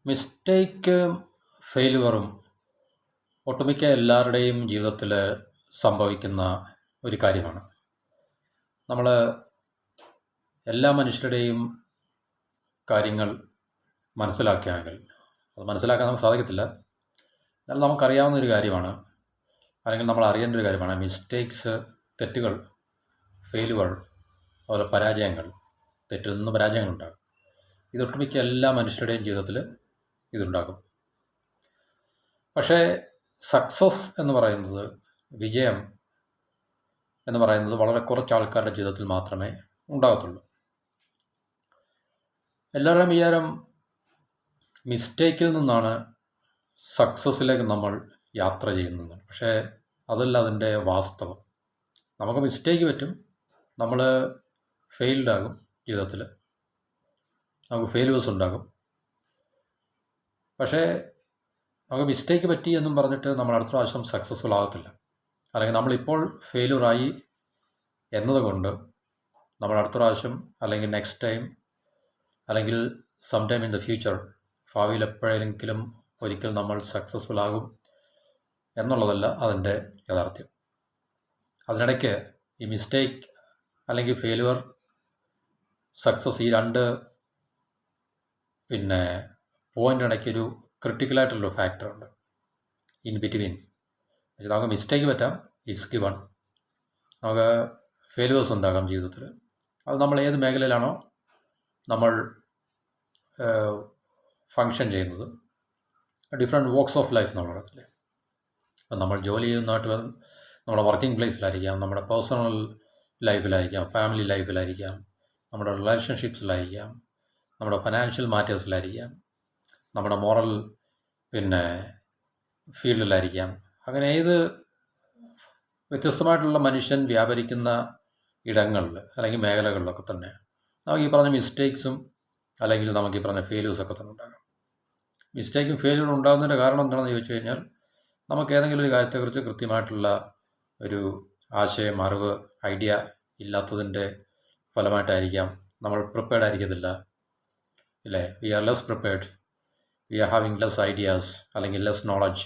മിസ്റ്റേക്കും ഫെയിലുവറും ഒട്ടുമിക്ക എല്ലാവരുടെയും ജീവിതത്തിൽ സംഭവിക്കുന്ന ഒരു കാര്യമാണ്. നമ്മൾ എല്ലാ മനുഷ്യരുടെയും കാര്യങ്ങൾ മനസ്സിലാക്കുകയാണെങ്കിൽ അത് മനസ്സിലാക്കാൻ നമുക്ക് സാധിക്കത്തില്ല. എന്നാൽ നമുക്കറിയാവുന്ന ഒരു കാര്യമാണ്, അല്ലെങ്കിൽ നമ്മൾ അറിയേണ്ട ഒരു കാര്യമാണ് മിസ്റ്റേക്സ്, തെറ്റുകൾ, ഫെയിലുവർ, അതുപോലെ പരാജയങ്ങൾ. തെറ്റിൽ നിന്ന് പരാജയങ്ങളുണ്ടാകും. ഇതൊട്ടുമിക്ക എല്ലാ മനുഷ്യരുടെയും ജീവിതത്തിൽ ഇതുണ്ടാകും. പക്ഷേ സക്സസ് എന്ന് പറയുന്നത്, വിജയം എന്ന് പറയുന്നത് വളരെ കുറച്ച് ആൾക്കാരുടെ ജീവിതത്തിൽ മാത്രമേ ഉണ്ടാകത്തുള്ളൂ. എല്ലാവരുടെയും വിചാരം മിസ്റ്റേക്കിൽ നിന്നാണ് സക്സസ്സിലേക്ക് നമ്മൾ യാത്ര ചെയ്യുന്നത്. പക്ഷേ അതല്ല അതിൻ്റെ വാസ്തവം. നമുക്ക് മിസ്റ്റേക്ക് പറ്റും, നമ്മൾ ഫെയിൽഡ് ആകും, ജീവിതത്തിൽ നമുക്ക് ഫെയിലുവേഴ്സ് ഉണ്ടാകും. പക്ഷേ നമുക്ക് മിസ്റ്റേക്ക് പറ്റി എന്നും പറഞ്ഞിട്ട് നമ്മൾ അടുത്ത പ്രാവശ്യം സക്സസ്ഫുൾ ആകത്തില്ല. അല്ലെങ്കിൽ നമ്മളിപ്പോൾ ഫെയിലുവറായി എന്നതുകൊണ്ട് നമ്മൾ അടുത്ത പ്രാവശ്യം, അല്ലെങ്കിൽ നെക്സ്റ്റ് ടൈം, അല്ലെങ്കിൽ some time in the future, ഭാവിയിൽ എപ്പോഴെങ്കിലും ഒരിക്കൽ നമ്മൾ സക്സസ്ഫുൾ ആകും എന്നുള്ളതല്ല അതിൻ്റെ യാഥാർത്ഥ്യം. അതിനിടയ്ക്ക് ഈ മിസ്റ്റേക്ക് അല്ലെങ്കിൽ ഫെയിലുവർ, സക്സസ്, ഈ രണ്ട് പോയിൻ്റിനിടയ്ക്കൊരു ക്രിട്ടിക്കലായിട്ടുള്ളൊരു ഫാക്ടറുണ്ട് ഇൻ ബിറ്റ്വീൻ. നമുക്ക് മിസ്റ്റേക്ക് പറ്റാം, ഇറ്റ്സ് ഗിവൺ. നമുക്ക് ഫെയിലുവേഴ്സ് ഉണ്ടാകാം ജീവിതത്തിൽ. അത് നമ്മൾ ഏത് മേഖലയിലാണോ നമ്മൾ ഫങ്ഷൻ ചെയ്യുന്നത്, ഡിഫറെൻറ്റ് വോക്സ് ഓഫ് ലൈഫ് നമ്മൾ പറയത്തില്ലേ. അപ്പം നമ്മൾ ജോലി ചെയ്യുന്നതായിട്ട് നമ്മുടെ വർക്കിംഗ് പ്ലേസിലായിരിക്കാം, നമ്മുടെ പേഴ്സണൽ ലൈഫിലായിരിക്കാം, ഫാമിലി ലൈഫിലായിരിക്കാം, നമ്മുടെ റിലേഷൻഷിപ്സിലായിരിക്കാം, നമ്മുടെ ഫിനാൻഷ്യൽ മാറ്റേഴ്സിലായിരിക്കാം, നമ്മുടെ മോറൽ ഫീൽഡിലായിരിക്കാം. അങ്ങനെ ഏത് വ്യത്യസ്തമായിട്ടുള്ള മനുഷ്യൻ വ്യാപരിക്കുന്ന ഇടങ്ങളിൽ അല്ലെങ്കിൽ മേഖലകളിലൊക്കെ തന്നെ നമുക്ക് ഈ പറഞ്ഞ മിസ്റ്റേക്സും അല്ലെങ്കിൽ നമുക്ക് ഈ പറഞ്ഞ ഫെയിലുവേഴ്സൊക്കെ തന്നെ ഉണ്ടാകാം. മിസ്റ്റേക്കും ഫെയിലുവറും ഉണ്ടാകുന്നതിൻ്റെ കാരണം എന്താണെന്ന് ചോദിച്ചു കഴിഞ്ഞാൽ, നമുക്ക് ഏതെങ്കിലും ഒരു കാര്യത്തെക്കുറിച്ച് കൃത്യമായിട്ടുള്ള ഒരു ആശയം, അറിവ്, ഐഡിയ ഇല്ലാത്തതിൻ്റെ ഫലമായിട്ടായിരിക്കാം. നമ്മൾ പ്രിപ്പയർഡ് ആയിരിക്കത്തില്ല, ഇല്ലേ? We are less prepared, we are having less ideas, അല്ലെങ്കിൽ ലെസ് നോളജ്.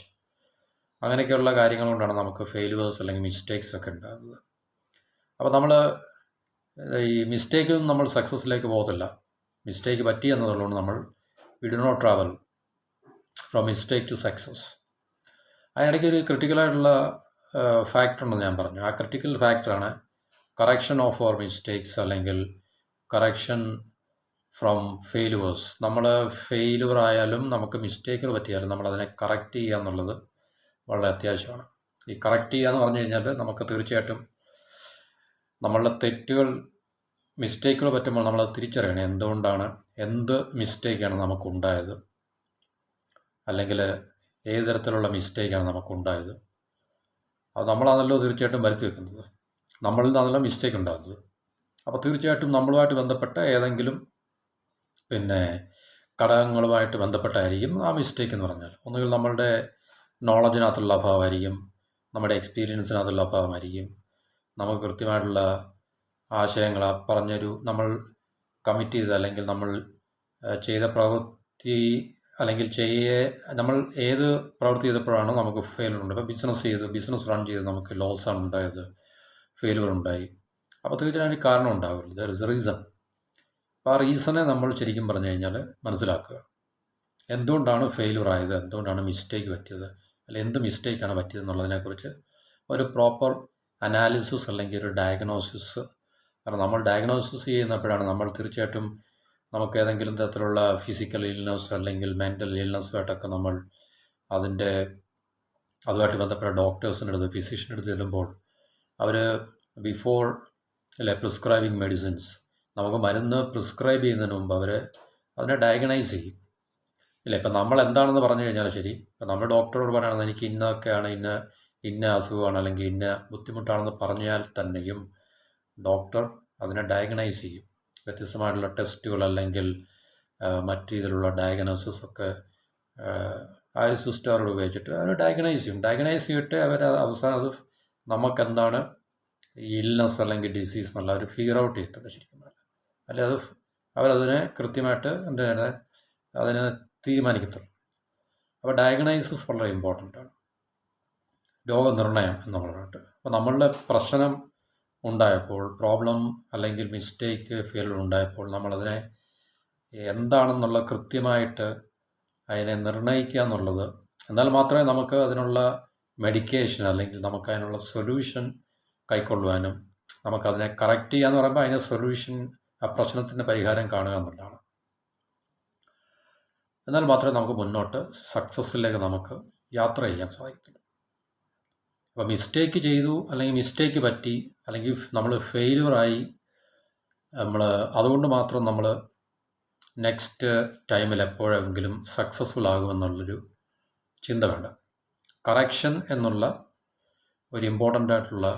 അങ്ങനെയൊക്കെയുള്ള കാര്യങ്ങൾ കൊണ്ടാണ് നമുക്ക് ഫെയിലുവേഴ്സ് അല്ലെങ്കിൽ മിസ്റ്റേക്സ് ഒക്കെ ഉണ്ടാകുന്നത്. അപ്പോൾ നമ്മൾ ഈ മിസ്റ്റേക്കിൽ നിന്ന് നമ്മൾ സക്സസ്സിലേക്ക് പോകത്തില്ല. മിസ്റ്റേക്ക് പറ്റി എന്നതുള്ളതുകൊണ്ട് നമ്മൾ we do not travel from mistake to success. അതിനിടയ്ക്ക് ഒരു ക്രിട്ടിക്കലായിട്ടുള്ള ഫാക്ടർ ഉണ്ടെന്ന് ഞാൻ പറഞ്ഞു. ആ ക്രിട്ടിക്കൽ ഫാക്ടറാണ് കറക്ഷൻ ഓഫ് അവർ മിസ്റ്റേക്സ്, അല്ലെങ്കിൽ കറക്ഷൻ ഫ്രം ഫെയിലുവേഴ്സ്. നമ്മൾ ഫെയിലുവർ ആയാലും നമുക്ക് മിസ്റ്റേക്കുകൾ പറ്റിയാലും നമ്മളതിനെ കറക്റ്റ് ചെയ്യുക എന്നുള്ളത് വളരെ അത്യാവശ്യമാണ്. ഈ കറക്റ്റ് ചെയ്യുക എന്ന് പറഞ്ഞു കഴിഞ്ഞാൽ നമുക്ക് തീർച്ചയായിട്ടും നമ്മളുടെ തെറ്റുകൾ, മിസ്റ്റേക്കുകൾ പറ്റുമ്പോൾ നമ്മളത് തിരിച്ചറിയണം. എന്തുകൊണ്ടാണ്, എന്ത് മിസ്റ്റേക്കാണ് നമുക്കുണ്ടായത്, അല്ലെങ്കിൽ ഏത് തരത്തിലുള്ള മിസ്റ്റേക്കാണ് നമുക്കുണ്ടായത്. അത് നമ്മളാണല്ലോ തീർച്ചയായിട്ടും വരുത്തി വെക്കുന്നത്, നമ്മളിൽ നിന്നാണല്ലോ മിസ്റ്റേക്ക് ഉണ്ടാകുന്നത്. അപ്പോൾ തീർച്ചയായിട്ടും നമ്മളുമായിട്ട് ബന്ധപ്പെട്ട ഏതെങ്കിലും ഘടകങ്ങളുമായിട്ട് ബന്ധപ്പെട്ടായിരിക്കും ആ മിസ്റ്റേക്ക് എന്ന് പറഞ്ഞാൽ. ഒന്നുകിൽ നമ്മളുടെ നോളജിനകത്തുള്ള അഭാവമായിരിക്കും, നമ്മുടെ എക്സ്പീരിയൻസിനകത്തുള്ള അഭാവമായിരിക്കും, നമുക്ക് കൃത്യമായിട്ടുള്ള ആശയങ്ങൾ, പറഞ്ഞൊരു നമ്മൾ കമ്മിറ്റ് ചെയ്ത അല്ലെങ്കിൽ നമ്മൾ ചെയ്ത പ്രവൃത്തി, അല്ലെങ്കിൽ നമ്മൾ ഏത് പ്രവൃത്തി ചെയ്തപ്പോഴാണ് നമുക്ക് ഫെയിലുവർ ഉണ്ട്. ഇപ്പോൾ ബിസിനസ് റൺ ചെയ്ത് നമുക്ക് ലോസാണ് ഉണ്ടായത്, ഫെയിലുവർ ഉണ്ടായി. അപ്പോൾ തീർച്ചയായും കാരണം ഉണ്ടാവില്ല, ദർ ഇസ് എ റീസൺ. അപ്പോൾ ആ റീസണെ നമ്മൾ ശരിക്കും പറഞ്ഞു കഴിഞ്ഞാൽ മനസ്സിലാക്കുക. എന്തുകൊണ്ടാണ് ഫെയിലുവർ ആയത്, എന്തുകൊണ്ടാണ് മിസ്റ്റേക്ക് പറ്റിയത്, അല്ലെങ്കിൽ എന്ത് മിസ്റ്റേക്കാണ് പറ്റിയത് എന്നുള്ളതിനെക്കുറിച്ച് ഒരു പ്രോപ്പർ അനാലിസിസ് അല്ലെങ്കിൽ ഒരു ഡയഗ്നോസിസ്. കാരണം നമ്മൾ ഡയഗ്നോസിസ് ചെയ്യുന്നപ്പോഴാണ് നമ്മൾ തീർച്ചയായിട്ടും നമുക്ക് ഏതെങ്കിലും തരത്തിലുള്ള ഫിസിക്കൽ ഇൽനെസ് അല്ലെങ്കിൽ മെൻ്റൽ ഇൽനെസ്സുമായിട്ടൊക്കെ നമ്മൾ അതുമായിട്ട് ബന്ധപ്പെട്ട ഡോക്ടേഴ്സിൻ്റെ അടുത്ത്, ഫിസിഷ്യൻ്റെ അടുത്ത് ചെല്ലുമ്പോൾ അവർ ബിഫോർ പ്രിസ്ക്രൈബിങ് മെഡിസിൻസ്, നമുക്ക് മരുന്ന് പ്രിസ്ക്രൈബ് ചെയ്യുന്നതിന് മുമ്പ് അവർ അതിനെ ഡയഗ്നൈസ് ചെയ്യും, ഇല്ല. ഇപ്പം നമ്മൾ എന്താണെന്ന് പറഞ്ഞു കഴിഞ്ഞാൽ ശരി, ഇപ്പം നമ്മൾ ഡോക്ടറോട് പറയുന്നത് എനിക്ക് ഇന്നൊക്കെയാണ്, ഇന്ന അസുഖമാണ് അല്ലെങ്കിൽ ഇന്ന ബുദ്ധിമുട്ടാണെന്ന് പറഞ്ഞാൽ തന്നെയും ഡോക്ടർ അതിനെ ഡയഗ്നൈസ് ചെയ്യും. വ്യത്യസ്തമായിട്ടുള്ള ടെസ്റ്റുകൾ അല്ലെങ്കിൽ മറ്റു രീതിയിലുള്ള ഡയഗ്നോസിസ് ഒക്കെ ആ ഒരു സിസ്റ്ററോട് ഉപയോഗിച്ചിട്ട് അവർ ഡയഗ്നൈസ് ചെയ്യും. ഡയഗ്നൈസ് ചെയ്തിട്ട് അവർ അവസാനം അത് നമുക്കെന്താണ് ഇൽനെസ് അല്ലെങ്കിൽ ഡിസീസ് എന്നുള്ള ഒരു ഫിഗർ ഔട്ട് ചെയ്തിട്ടുണ്ട് ശരിക്കും. അല്ലെ അവരതിനെ കൃത്യമായിട്ട് എന്താണ് അതിന് തീരുമാനിക്കത്തുള്ളൂ. അപ്പോൾ ഡയഗ്നൈസിസ് വളരെ ഇമ്പോർട്ടൻ്റ് ആണ്, രോഗനിർണയം എന്നുള്ളതുകൊണ്ട്. അപ്പോൾ നമ്മളുടെ പ്രശ്നം ഉണ്ടായപ്പോൾ, പ്രോബ്ലം അല്ലെങ്കിൽ മിസ്റ്റേക്ക് ഫെയിലിയർ ഉണ്ടായപ്പോൾ നമ്മളതിനെ എന്താണെന്നുള്ള കൃത്യമായിട്ട് അതിനെ നിർണ്ണയിക്കുക എന്നുള്ളത്, എന്നാൽ മാത്രമേ നമുക്ക് അതിനുള്ള മെഡിക്കേഷൻ അല്ലെങ്കിൽ നമുക്ക് അതിനുള്ള സൊല്യൂഷൻ കൈക്കൊള്ളുവാനും നമുക്കതിനെ കറക്റ്റ് ചെയ്യുക എന്ന് പറയുമ്പോൾ അതിനെ സൊല്യൂഷൻ, ആ പ്രശ്നത്തിൻ്റെ പരിഹാരം കാണുക എന്നുള്ളതാണ്. എന്നാൽ മാത്രമേ നമുക്ക് മുന്നോട്ട് സക്സസ്സിലേക്ക് നമുക്ക് യാത്ര ചെയ്യാൻ സാധിക്കത്തുള്ളൂ. അപ്പോൾ മിസ്റ്റേക്ക് ചെയ്തു അല്ലെങ്കിൽ മിസ്റ്റേക്ക് പറ്റി അല്ലെങ്കിൽ നമ്മൾ ഫെയിലിയറായി നമ്മൾ അതുകൊണ്ട് മാത്രം നമ്മൾ നെക്സ്റ്റ് ടൈമിൽ എപ്പോഴെങ്കിലും സക്സസ്ഫുൾ ആകുമെന്നുള്ളൊരു ചിന്ത വേണ്ട. കറക്ഷൻ എന്നുള്ള ഒരു ഇമ്പോർട്ടൻ്റ് ആയിട്ടുള്ള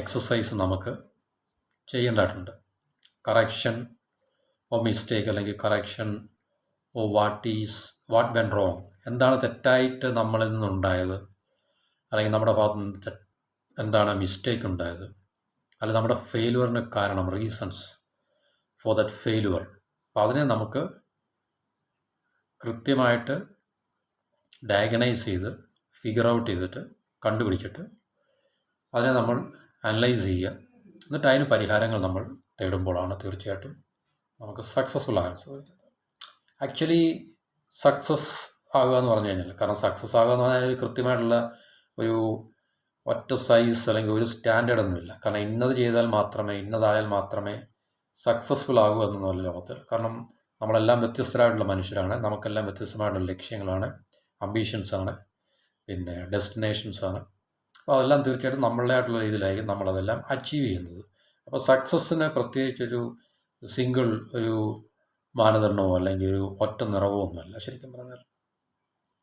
എക്സസൈസ് നമുക്ക് ചെയ്യേണ്ടതായിട്ടുണ്ട്. കറക്ഷൻ ഓ മിസ്റ്റേക്ക് അല്ലെങ്കിൽ correction of what went wrong, എന്താണ് തെറ്റായിട്ട് നമ്മളിൽ നിന്നുണ്ടായത്, അല്ലെങ്കിൽ നമ്മുടെ ഭാഗത്ത് നിന്ന് എന്താണ് മിസ്റ്റേക്ക് ഉണ്ടായത്, അല്ലെങ്കിൽ നമ്മുടെ ഫെയിലുവറിന് കാരണം, റീസൺസ് ഫോർ ദറ്റ് ഫെയിലുവർ. അപ്പോൾ അതിനെ നമുക്ക് കൃത്യമായിട്ട് ഡയഗ്നൈസ് ചെയ്ത് ഫിഗർ ഔട്ട് ചെയ്തിട്ട് കണ്ടുപിടിച്ചിട്ട് അതിനെ നമ്മൾ അനലൈസ് ചെയ്യുക. എന്നിട്ട് അതിന് പരിഹാരങ്ങൾ നമ്മൾ തേടുമ്പോഴാണ് തീർച്ചയായിട്ടും നമുക്ക് സക്സസ്ഫുൾ ആകാൻ സാധിക്കുന്നത്. ആക്ച്വലി സക്സസ് ആകുക എന്ന് പറഞ്ഞു കഴിഞ്ഞാൽ, കാരണം സക്സസ് ആകുക എന്ന് പറഞ്ഞാൽ കൃത്യമായിട്ടുള്ള ഒരു ഒറ്റ സൈസ് അല്ലെങ്കിൽ ഒരു സ്റ്റാൻഡേർഡ് ഒന്നുമില്ല. കാരണം ഇന്നത് ചെയ്താൽ മാത്രമേ, ഇന്നതായാൽ മാത്രമേ സക്സസ്ഫുൾ ആകൂ എന്നൊന്നുമല്ല ലോകത്തിൽ. കാരണം നമ്മളെല്ലാം വ്യത്യസ്തരായിട്ടുള്ള മനുഷ്യരാണ്, നമുക്കെല്ലാം വ്യത്യസ്തമായിട്ടുള്ള ലക്ഷ്യങ്ങളാണ്, അംബീഷൻസാണ്, പിന്നെ ഡെസ്റ്റിനേഷൻസാണ്. അപ്പോൾ അതെല്ലാം തീർച്ചയായിട്ടും നമ്മളുടേതായിട്ടുള്ള രീതിയിലായിരിക്കും നമ്മളതെല്ലാം അച്ചീവ് ചെയ്യുന്നത്. അപ്പോൾ സക്സസ്സിന് പ്രത്യേകിച്ചൊരു സിംഗിൾ ഒരു മാനദണ്ഡമോ അല്ലെങ്കിൽ ഒരു ഒറ്റ നിറവോ ഒന്നുമല്ല ശരിക്കും പറഞ്ഞാൽ.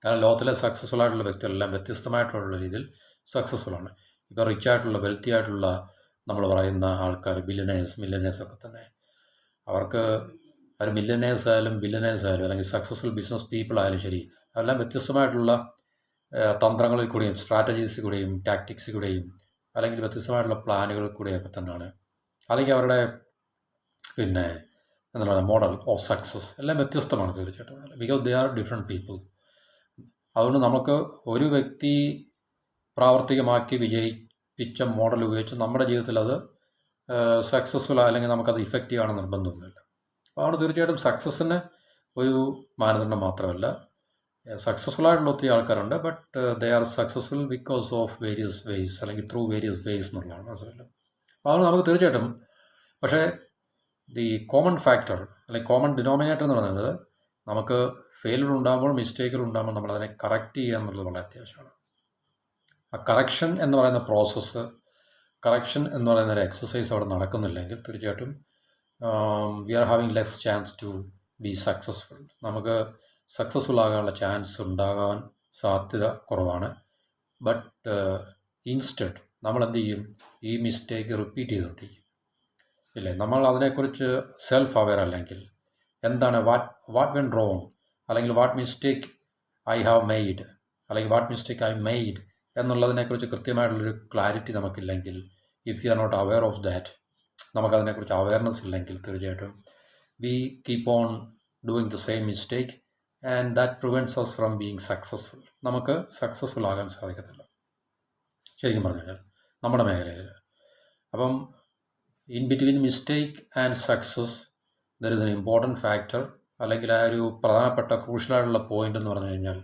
കാരണം ലോകത്തിലെ സക്സസ്ഫുൾ ആയിട്ടുള്ള വ്യക്തികളെല്ലാം വ്യത്യസ്തമായിട്ടുള്ള രീതിയിൽ സക്സസ്ഫുൾ ആണ്. ഇപ്പോൾ റിച്ച് ആയിട്ടുള്ള വെൽത്തി ആയിട്ടുള്ള നമ്മൾ പറയുന്ന ആൾക്കാർ, മില്യനേഴ്സ് ഒക്കെ തന്നെ, അവർക്ക് അവർ മില്യനേഴ്സ് ആയാലും ബില്യനേഴ്സ് ആയാലും അല്ലെങ്കിൽ സക്സസ്ഫുൾ ബിസിനസ് പീപ്പിൾ ആയാലും ശരി, അതെല്ലാം വ്യത്യസ്തമായിട്ടുള്ള തന്ത്രങ്ങളിൽ കൂടെയും സ്ട്രാറ്റജീസിൽ കൂടെയും ടാക്ടിക്സിൽ കൂടെയും അല്ലെങ്കിൽ വ്യത്യസ്തമായിട്ടുള്ള പ്ലാനുകളിൽ കൂടെയൊക്കെ തന്നെയാണ്, അല്ലെങ്കിൽ അവരുടെ പിന്നെ എന്താ പറയുക മോഡൽ ഓഫ് സക്സസ് എല്ലാം വ്യത്യസ്തമാണ് തീർച്ചയായിട്ടും. Because they are different people. അതുകൊണ്ട് നമുക്ക് ഒരു വ്യക്തി പ്രാവർത്തികമാക്കി വിജയിപ്പിച്ച മോഡൽ ഉപയോഗിച്ച് നമ്മുടെ ജീവിതത്തിൽ അത് സക്സസ്ഫുൾ അല്ലെങ്കിൽ നമുക്കത് ഇഫക്റ്റീവ് ആണെന്ന് നിർബന്ധമൊന്നുമില്ല. അപ്പോൾ അവിടെ തീർച്ചയായിട്ടും സക്സസ്സിന് ഒരു മാനദണ്ഡം മാത്രമല്ല. സക്സസ്ഫുൾ ആയിട്ടുള്ള ഒത്തിരി ആൾക്കാരുണ്ട്, but they are successful because of various ways അല്ലെങ്കിൽ ത്രൂ വേരിയസ് വേയ്സ് എന്നുള്ളതാണ് മനസ്സിലല്ലോ. അപ്പോൾ അത് നമുക്ക് തീർച്ചയായിട്ടും, പക്ഷേ ദി കോമൺ ഫാക്ടർ അല്ലെങ്കിൽ കോമൺ ഡിനോമിനേറ്റർ എന്ന് പറയുന്നത് നമുക്ക് ഫെയിലുകൾ ഉണ്ടാകുമ്പോൾ, മിസ്റ്റേക്കുകൾ ഉണ്ടാകുമ്പോൾ നമ്മളതിനെ കറക്റ്റ് ചെയ്യുക എന്നുള്ളത് വളരെ അത്യാവശ്യമാണ്. ആ കറക്ഷൻ എന്ന് പറയുന്ന പ്രോസസ്സ്, കറക്ഷൻ എന്ന് പറയുന്ന ഒരു എക്സസൈസ് അവിടെ നടക്കുന്നില്ലെങ്കിൽ തീർച്ചയായിട്ടും we are having less chance to be successful. നമുക്ക് സക്സസ്ഫുൾ ആകാനുള്ള ചാൻസ് ഉണ്ടാകാൻ സാധ്യത കുറവാണ്. ബട്ട് ഇൻസ്റ്റഡ് നമ്മൾ എന്ത് ചെയ്യും, ഈ മിസ്റ്റേക്ക് റിപ്പീറ്റ് ചെയ്തുകൊണ്ടിരിക്കും ഇല്ലേ. നമ്മൾ അതിനെക്കുറിച്ച് സെൽഫ് അവെയർ അല്ലെങ്കിൽ എന്താണ് വാട്ട് വെൻ റോങ് അല്ലെങ്കിൽ what mistake I have made അല്ലെങ്കിൽ വാട്ട് മിസ്റ്റേക്ക് ഐ മെയ്ഡ് എന്നുള്ളതിനെക്കുറിച്ച് കൃത്യമായിട്ടുള്ളൊരു ക്ലാരിറ്റി നമുക്കില്ലെങ്കിൽ, if you are not aware of that, നമുക്കതിനെക്കുറിച്ച് അവെയർനെസ് ഇല്ലെങ്കിൽ തീർച്ചയായിട്ടും we keep on doing the same mistake and that prevents us from being successful. നമുക്ക് successful ആകാൻ സാധിക്കത്തില്ല ശരിക്കും പറഞ്ഞു കഴിഞ്ഞാൽ നമ്മുടെ മേഖലയിൽ. അപ്പം in between mistake and success there is an important factor, അല്ലെങ്കിൽ ആ ഒരു പ്രധാനപ്പെട്ട ക്രൂഷ്യലായിട്ടുള്ള പോയിൻ്റ് എന്ന് പറഞ്ഞു കഴിഞ്ഞാൽ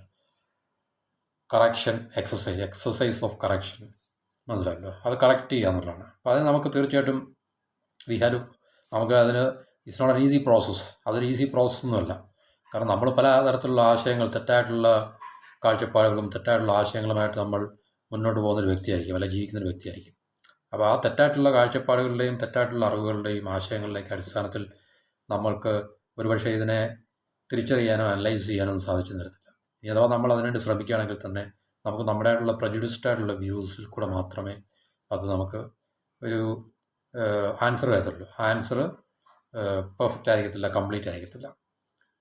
കറക്ഷൻ എക്സസൈസ് ഓഫ് കറക്ഷൻ. മനസ്സിലായല്ലോ, അത് കറക്റ്റ് ചെയ്യുക എന്നുള്ളതാണ്. അപ്പോൾ അതിന് നമുക്ക് തീർച്ചയായിട്ടും നമുക്ക് അതിന് it's not an easy process. അതൊരു ഈസി പ്രോസസ്സ് ഒന്നുമല്ല. കാരണം നമ്മൾ പല തരത്തിലുള്ള ആശയങ്ങൾ, തെറ്റായിട്ടുള്ള കാഴ്ചപ്പാടുകളും തെറ്റായിട്ടുള്ള ആശയങ്ങളുമായിട്ട് നമ്മൾ മുന്നോട്ട് പോകുന്നൊരു വ്യക്തിയായിരിക്കും, അല്ലെങ്കിൽ ജീവിക്കുന്നൊരു വ്യക്തിയായിരിക്കും. അപ്പോൾ ആ തെറ്റായിട്ടുള്ള കാഴ്ചപ്പാടുകളുടെയും തെറ്റായിട്ടുള്ള അറിവുകളുടെയും ആശയങ്ങളുടെയൊക്കെ അടിസ്ഥാനത്തിൽ നമ്മൾക്ക് ഒരുപക്ഷെ ഇതിനെ തിരിച്ചറിയാനോ അനലൈസ് ചെയ്യാനോ ഒന്നും സാധിച്ചു തരത്തില്ല. ഇനി അഥവാ നമ്മൾ അതിനുവേണ്ടി ശ്രമിക്കുകയാണെങ്കിൽ തന്നെ നമുക്ക് നമ്മുടെ ആയിട്ടുള്ള പ്രജുഡിസ്ഡ് ആയിട്ടുള്ള വ്യൂസിൽ കൂടെ മാത്രമേ അത് നമുക്ക് ഒരു ആൻസർ വരത്തുള്ളൂ. ആൻസർ പെർഫെക്റ്റ് ആയിരിക്കത്തില്ല, കംപ്ലീറ്റ് ആയിരിക്കത്തില്ല.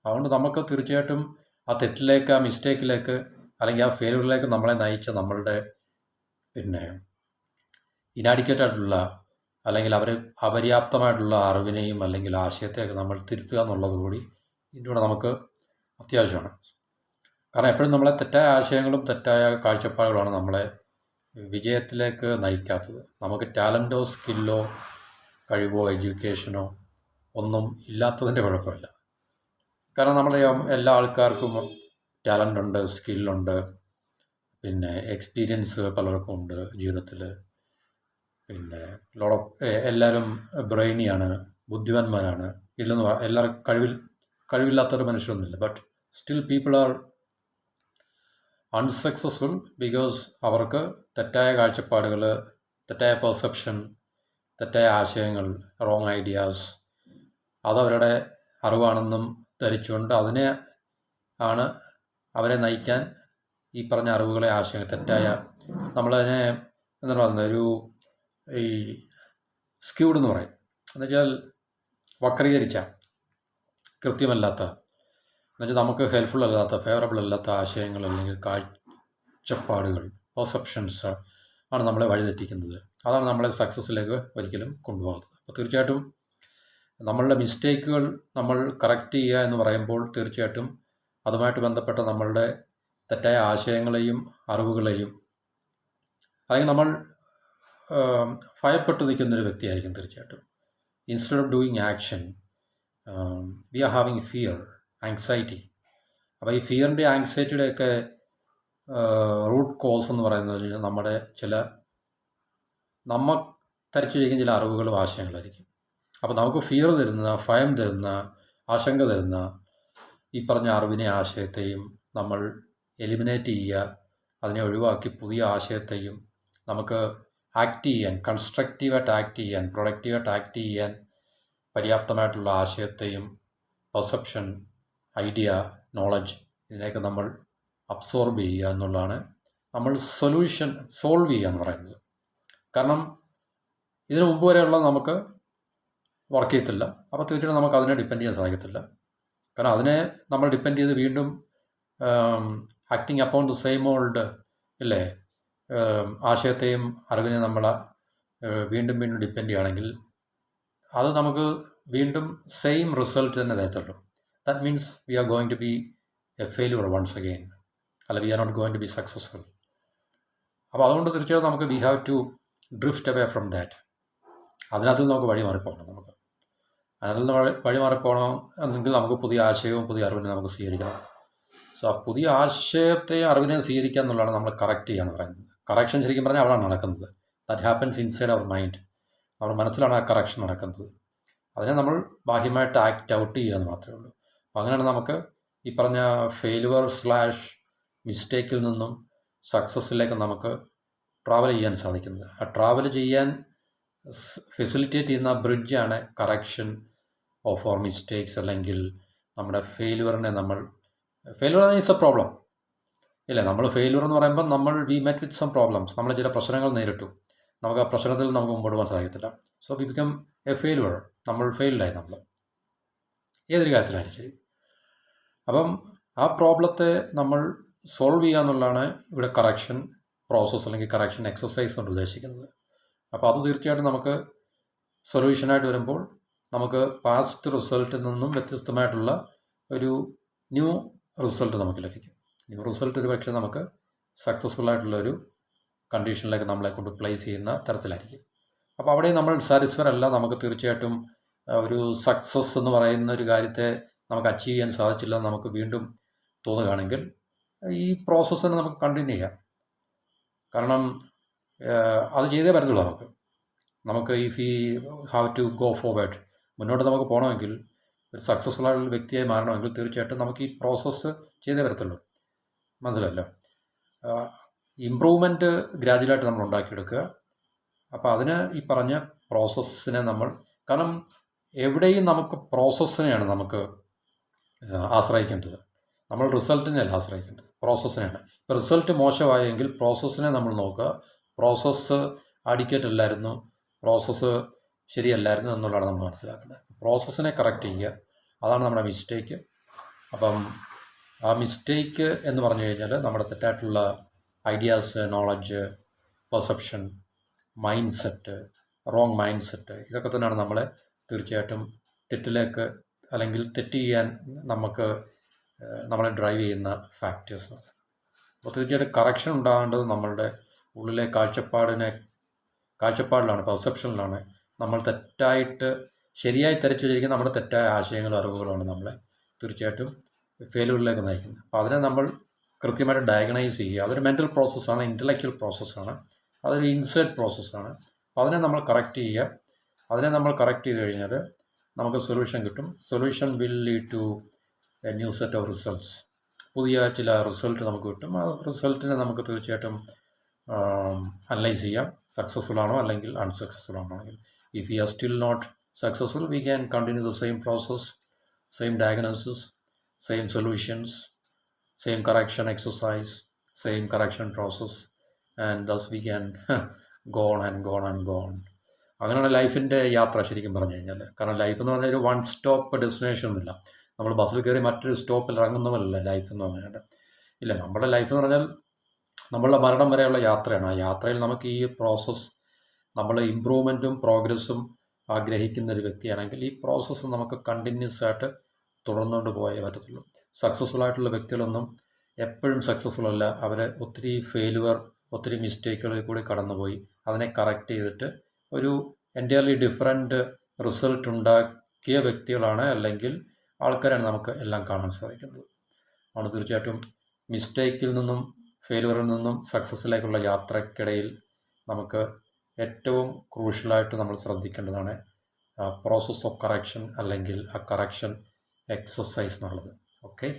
അതുകൊണ്ട് നമുക്ക് തീർച്ചയായിട്ടും ആ തെറ്റിലേക്ക്, ആ മിസ്റ്റേക്കിലേക്ക് അല്ലെങ്കിൽ ആ ഫെയിലിയറിലേക്ക് നമ്മളെ നയിച്ച നമ്മളുടെ പിന്നെ ഇനാഡിക്വേറ്റ് ആയിട്ടുള്ള അല്ലെങ്കിൽ അപര്യാപ്തമായിട്ടുള്ള അറിവിനെയും അല്ലെങ്കിൽ ആശയത്തെയൊക്കെ നമ്മൾ തിരുത്തുക എന്നുള്ളത് കൂടി ഇതിലൂടെ നമുക്ക് അത്യാവശ്യമാണ്. കാരണം എപ്പോഴും നമ്മളെ തെറ്റായ ആശയങ്ങളും തെറ്റായ കാഴ്ചപ്പാടുകളാണ് നമ്മളെ വിജയത്തിലേക്ക് നയിക്കാത്തത്. നമുക്ക് ടാലൻറ്റോ സ്കില്ലോ കഴിവോ എഡ്യൂക്കേഷനോ ഒന്നും ഇല്ലാത്തതിൻ്റെ കുഴപ്പമില്ല. കാരണം നമ്മളെ എല്ലാ ആൾക്കാർക്കും ടാലൻ്റ് ഉണ്ട്, സ്കില്ലുണ്ട്, പിന്നെ എക്സ്പീരിയൻസ് പലർക്കും ഉണ്ട് ജീവിതത്തിൽ. പിന്നെ എല്ലാവരും ബ്രെയിനിയാണ്, ബുദ്ധിമാന്മാരാണ്. ഇല്ലെന്ന് എല്ലാവർക്കും കഴിവില്ലാത്തൊരു മനുഷ്യരൊന്നുമില്ല. But still people are unsuccessful because അവർക്ക് തെറ്റായ കാഴ്ചപ്പാടുകൾ, തെറ്റായ പെർസെപ്ഷൻ, തെറ്റായ ആശയങ്ങൾ, റോങ് ഐഡിയാസ്, അതവരുടെ അറിവാണെന്നും ധരിച്ചുകൊണ്ട് അതിനെ ആണ് അവരെ നയിക്കാൻ ഈ പറഞ്ഞ അറിവുകളെ, ആശയങ്ങൾ, തെറ്റായ, നമ്മളതിനെ എന്താണ് പറയുന്നത്, ഒരു ഈ സ്ക്യൂഡ് എന്ന് പറയും. എന്നുവെച്ചാൽ വക്രീകരിച്ച, കൃത്യമല്ലാത്ത, എന്നുവെച്ചാൽ നമുക്ക് ഹെൽപ്ഫുൾ അല്ലാത്ത, ഫേവറബിൾ അല്ലാത്ത ആശയങ്ങൾ അല്ലെങ്കിൽ കാഴ്ചപ്പാടുകൾ, പെർസെപ്ഷൻസ് ആണ് നമ്മളെ വഴിതെറ്റിക്കുന്നത്. അതാണ് നമ്മളെ സക്സസ്സിലേക്ക് ഒരിക്കലും കൊണ്ടുപോകുന്നത്. അപ്പോൾ തീർച്ചയായിട്ടും നമ്മളുടെ മിസ്റ്റേക്കുകൾ നമ്മൾ കറക്റ്റ് ചെയ്യുക എന്ന് പറയുമ്പോൾ തീർച്ചയായിട്ടും അതുമായിട്ട് ബന്ധപ്പെട്ട നമ്മളുടെ തെറ്റായ ആശയങ്ങളെയും അറിവുകളെയും, അല്ലെങ്കിൽ നമ്മൾ ഭയപ്പെട്ടു നിൽക്കുന്നൊരു വ്യക്തിയായിരിക്കും തീർച്ചയായിട്ടും. Instead of doing action we are having fear, anxiety. അപ്പോൾ ഈ ഫിയറിൻ്റെ ആങ്സൈറ്റിയുടെയൊക്കെ റൂട്ട് കോസ് എന്ന് പറയുന്നത് കഴിഞ്ഞാൽ നമ്മുടെ നമ്മ ധരിച്ചു വയ്ക്കുന്ന ചില അറിവുകളും ആശയങ്ങളായിരിക്കും. അപ്പോൾ നമുക്ക് ഫിയർ തരുന്ന, ഭയം തരുന്ന, ആശങ്ക തരുന്ന ഈ പറഞ്ഞ അറിവിനെ, ആശയത്തെയും നമ്മൾ എലിമിനേറ്റ് ചെയ്യുക, അതിനെ ഒഴിവാക്കി പുതിയ ആശയത്തെയും നമുക്ക് ആക്ട് ചെയ്യാൻ, കൺസ്ട്രക്റ്റീവായിട്ട് ആക്ട് ചെയ്യാൻ, പ്രൊഡക്റ്റീവായിട്ട് ആക്ട് ചെയ്യാൻ പര്യാപ്തമായിട്ടുള്ള ആശയത്തെയും, പെർസെപ്ഷൻ, ഐഡിയ, നോളജ്, ഇതിനെയൊക്കെ നമ്മൾ അബ്സോർബ് ചെയ്യുക എന്നുള്ളതാണ് നമ്മൾ സോൾവ് ചെയ്യുക എന്ന് പറയുന്നത്. കാരണം ഇതിനു മുമ്പ് വരെയുള്ള നമുക്ക് വർക്ക് ചെയ്യത്തില്ല. അപ്പോൾ തീർച്ചയായിട്ടും നമുക്ക് അതിനെ ഡിപ്പെൻഡ് ചെയ്യാൻ സാധിക്കത്തില്ല. കാരണം അതിനെ നമ്മൾ ഡിപ്പെൻഡ് ചെയ്ത് വീണ്ടും acting upon the same old ഇല്ലേ ആശയത്തെയും അറിവിനെ നമ്മൾ വീണ്ടും വീണ്ടും ഡിപ്പെൻഡ് ചെയ്യുകയാണെങ്കിൽ അത് നമുക്ക് വീണ്ടും സെയിം റിസൾട്ട് തന്നെ തരത്തുള്ളൂ. That means we are going to be a failure once again, അല്ല we are not going to be successful. അപ്പോൾ അതുകൊണ്ട് തീർച്ചയായിട്ടും നമുക്ക് we have to drift away from that. അതിനകത്ത് നമുക്ക് വഴി മാറിപ്പോകണം. നമുക്ക് അതിൽ നിന്ന് വഴി മാറിപ്പോകണം എന്നെങ്കിൽ നമുക്ക് പുതിയ ആശയവും പുതിയ അറിവിനെ നമുക്ക് സ്വീകരിക്കണം. സോ ആ പുതിയ ആശയത്തെയും അറിവിനെയും സ്വീകരിക്കുക എന്നുള്ളതാണ് നമ്മൾ കറക്റ്റ് ചെയ്യുക എന്ന് പറയുന്നത്. കറക്ഷൻ ശരിക്കും പറഞ്ഞാൽ അവിടെയാണ് നടക്കുന്നത്. That happens inside our mind. നമ്മുടെ മനസ്സിലാണ് ആ കറക്ഷൻ നടക്കുന്നത്. അതിനെ നമ്മൾ ബാഹ്യമായിട്ട് ആക്ട് ഔട്ട് ചെയ്യുക എന്ന് മാത്രമേ ഉള്ളൂ. അപ്പോൾ അങ്ങനെയാണ് നമുക്ക് ഈ പറഞ്ഞ ഫെയിലുവർ / മിസ്റ്റേക്കിൽ നിന്നും സക്സസ്സിലേക്ക് നമുക്ക് ട്രാവൽ ചെയ്യാൻ സാധിക്കുന്നത്. ആ ട്രാവൽ ചെയ്യാൻ ഫെസിലിറ്റേറ്റ് ചെയ്യുന്ന ബ്രിഡ്ജാണ് കറക്ഷൻ ഓഫ് അവർ മിസ്റ്റേക്സ്, അല്ലെങ്കിൽ നമ്മുടെ ഫെയിലുവറിനെ ഫെയിലുവർ ഈസ് എ പ്രോബ്ലം ഇല്ലേ. നമ്മൾ ഫെയിലുവർ എന്ന് പറയുമ്പോൾ we met with some problems, നമ്മൾ ചില പ്രശ്നങ്ങൾ നേരിട്ടു, നമുക്ക് ആ പ്രശ്നത്തിൽ നമുക്ക് മുമ്പോട്ട് പോകാൻ സാധിക്കത്തില്ല. So we become A failure, നമ്മൾ ഫെയിൽഡായി നമ്മൾ ഏതൊരു കാര്യത്തിലായാലും ശരി. അപ്പം ആ പ്രോബ്ലത്തെ നമ്മൾ സോൾവ് ചെയ്യുക എന്നുള്ളതാണ് ഇവിടെ കറക്ഷൻ പ്രോസസ്സ് അല്ലെങ്കിൽ കറക്ഷൻ എക്സസൈസ് കൊണ്ട് ഉദ്ദേശിക്കുന്നത്. അപ്പോൾ അത് തീർച്ചയായിട്ടും നമുക്ക് സൊല്യൂഷനായിട്ട് വരുമ്പോൾ നമുക്ക് പാസ്റ്റ് റിസൾട്ടിൽ നിന്നും വ്യത്യസ്തമായിട്ടുള്ള ഒരു ന്യൂ റിസൾട്ട് നമുക്ക് ലഭിക്കും. ന്യൂ റിസൾട്ട് ഒരു പക്ഷേ നമുക്ക് സക്സസ്ഫുള്ളായിട്ടുള്ളൊരു കണ്ടീഷനിലേക്ക് നമ്മളെ കൊണ്ട് പ്ലേസ് ചെയ്യുന്ന തരത്തിലായിരിക്കും. അപ്പോൾ അവിടെ നമ്മൾ സാറ്റിസ്ഫൈഡ് അല്ല. നമുക്ക് തീർച്ചയായിട്ടും ഒരു സക്സസ് എന്ന് പറയുന്ന ഒരു കാര്യത്തെ നമുക്ക് അച്ചീവ് ചെയ്യാൻ സാധിച്ചില്ല നമുക്ക് വീണ്ടും തോന്നുകയാണെങ്കിൽ ഈ പ്രോസസ്സിനെ നമുക്ക് കണ്ടിന്യൂ ചെയ്യാം. കാരണം അത് ചെയ്തേ പറ്റത്തുള്ളൂ. നമുക്ക് ഇഫ് ഈ ഹാവ് ടു ഗോ ഫോർവേഡ്, മുന്നോട്ട് നമുക്ക് പോകണമെങ്കിൽ, ഒരു സക്സസ്ഫുൾ ആയിട്ടുള്ള വ്യക്തിയായി മാറണമെങ്കിൽ തീർച്ചയായിട്ടും നമുക്ക് ഈ പ്രോസസ്സ് ചെയ്തേ പറ്റത്തുള്ളൂ. മനസ്സിലല്ലോ. ഇമ്പ്രൂവ്മെൻറ്റ് ഗ്രാജുവലായിട്ട് നമ്മൾ ഉണ്ടാക്കിയെടുക്കുക. അപ്പോൾ അതിന് ഈ പറഞ്ഞ പ്രോസസ്സിനെ കാരണം എവിടെയും നമുക്ക് പ്രോസസ്സിനെയാണ് നമുക്ക് ആശ്രയിക്കേണ്ടത്. നമ്മൾ റിസൾട്ടിനെയല്ല ആശ്രയിക്കേണ്ടത്, പ്രോസസ്സിനെയാണ്. ഇപ്പോൾ റിസൾട്ട് മോശമായെങ്കിൽ പ്രോസസ്സിനെ നമ്മൾ നോക്കുക. പ്രോസസ്സ് ആഡിക്കേറ്റ് അല്ലായിരുന്നു, പ്രോസസ്സ് ശരിയല്ലായിരുന്നു എന്നുള്ളതാണ് നമ്മൾ മനസ്സിലാക്കേണ്ടത്. പ്രോസസ്സിനെ കറക്റ്റ് ചെയ്യുക, അതാണ് നമ്മുടെ മിസ്റ്റേക്ക്. അപ്പം ആ മിസ്റ്റേക്ക് എന്ന് പറഞ്ഞു കഴിഞ്ഞാൽ നമ്മുടെ തെറ്റായിട്ടുള്ള ideas, knowledge, perception, mind set, wrong mind set, ഇതൊക്കെ തന്നെയാണ് നമ്മളെ തീർച്ചയായിട്ടും തെറ്റിലേക്ക് അല്ലെങ്കിൽ തെറ്റ് ചെയ്യാൻ നമുക്ക് നമ്മളെ ഡ്രൈവ് ചെയ്യുന്ന ഫാക്ടേഴ്സ്. അപ്പോൾ തീർച്ചയായിട്ടും കറക്ഷൻ ഉണ്ടാകേണ്ടത് നമ്മളുടെ ഉള്ളിലെ കാഴ്ചപ്പാടിലാണ്, പെർസെപ്ഷനിലാണ്. നമ്മൾ ശരിയായി തിരച്ചു വെച്ചിരിക്കുന്ന നമ്മുടെ തെറ്റായ ആശയങ്ങളും അറിവുകളാണ് നമ്മളെ തീർച്ചയായിട്ടും ഫെയിലുകളിലേക്ക് നയിക്കുന്നത്. അപ്പോൾ അതിനെ നമ്മൾ കൃത്യമായിട്ട് ഡയഗ്നൈസ് ചെയ്യുക. അതൊരു മെൻ്റൽ പ്രോസസ്സാണ്, ഇൻ്റലക്ച്വൽ പ്രോസസ്സാണ്, അതൊരു ഇൻസൈറ്റ് പ്രോസസ്സാണ്. അപ്പോൾ അതിനെ നമ്മൾ കറക്റ്റ് ചെയ്യുക. അതിനെ നമ്മൾ കറക്റ്റ് ചെയ്ത് കഴിഞ്ഞാൽ നമുക്ക് സൊല്യൂഷൻ കിട്ടും. Solution will lead to a new set of results. പുതിയ ചില റിസൾട്ട് നമുക്ക് കിട്ടും. ആ റിസൾട്ടിനെ നമുക്ക് തീർച്ചയായിട്ടും അനലൈസ് ചെയ്യാം, സക്സസ്ഫുൾ ആണോ അല്ലെങ്കിൽ അൺസക്സസ്ഫുൾ ആണോ. If we are still not successful, we can continue the same process, same diagnosis, same solutions, same correction exercise, same correction process, and thus we can go on and go on and go on. അങ്ങനെയാണ് ലൈഫിൻ്റെ യാത്ര ശരിക്കും പറഞ്ഞു കഴിഞ്ഞാൽ. കാരണം life എന്ന് പറഞ്ഞാൽ ഒരു വൺ സ്റ്റോപ്പ് ഡെസ്റ്റിനേഷൻ ഒന്നുമില്ല. നമ്മൾ ബസ്സിൽ കയറി മറ്റൊരു സ്റ്റോപ്പിൽ ഇറങ്ങുന്നതല്ല ലൈഫ് എന്ന് പറഞ്ഞാൽ. ഇല്ല, നമ്മുടെ ലൈഫ് എന്ന് പറഞ്ഞാൽ നമ്മളുടെ മരണം വരെയുള്ള യാത്രയാണ്. ആ യാത്രയിൽ നമുക്ക് ഈ പ്രോസസ്സ്, നമ്മൾ ഇമ്പ്രൂവ്മെൻറ്റും പ്രോഗ്രസ്സും ആഗ്രഹിക്കുന്ന ഒരു വ്യക്തിയാണെങ്കിൽ ഈ പ്രോസസ്സ് നമുക്ക് കണ്ടിന്യൂസ് ആയിട്ട് തുടർന്നുകൊണ്ട് പോയേ പറ്റത്തുള്ളൂ. സക്സസ്ഫുൾ ആയിട്ടുള്ള വ്യക്തികളൊന്നും എപ്പോഴും സക്സസ്ഫുൾ അല്ല. അവർ ഒത്തിരി ഒത്തിരി മിസ്റ്റേക്കുകളിൽ കൂടി കടന്നുപോയി അതിനെ കറക്റ്റ് ചെയ്തിട്ട് ഒരു എൻറ്റയർലി ഡിഫറെൻറ്റ് റിസൾട്ട് ഉണ്ടാക്കിയ വ്യക്തികളാണ്, അല്ലെങ്കിൽ ആൾക്കാരാണ് നമുക്ക് എല്ലാം കാണാൻ സാധിക്കുന്നത്. ആണ് തീർച്ചയായിട്ടും മിസ്റ്റേക്കിൽ നിന്നും ഫെയിലുവറിൽ നിന്നും സക്സസ്സിലേക്കുള്ള യാത്രക്കിടയിൽ നമുക്ക് ഏറ്റവും ക്രൂഷ്യലായിട്ട് നമ്മൾ ശ്രദ്ധിക്കേണ്ടതാണ് പ്രോസസ് ഓഫ് കറക്ഷൻ, അല്ലെങ്കിൽ ആ കറക്ഷൻ എക്സസൈസ് എന്നുള്ളത്. ഓക്കെ.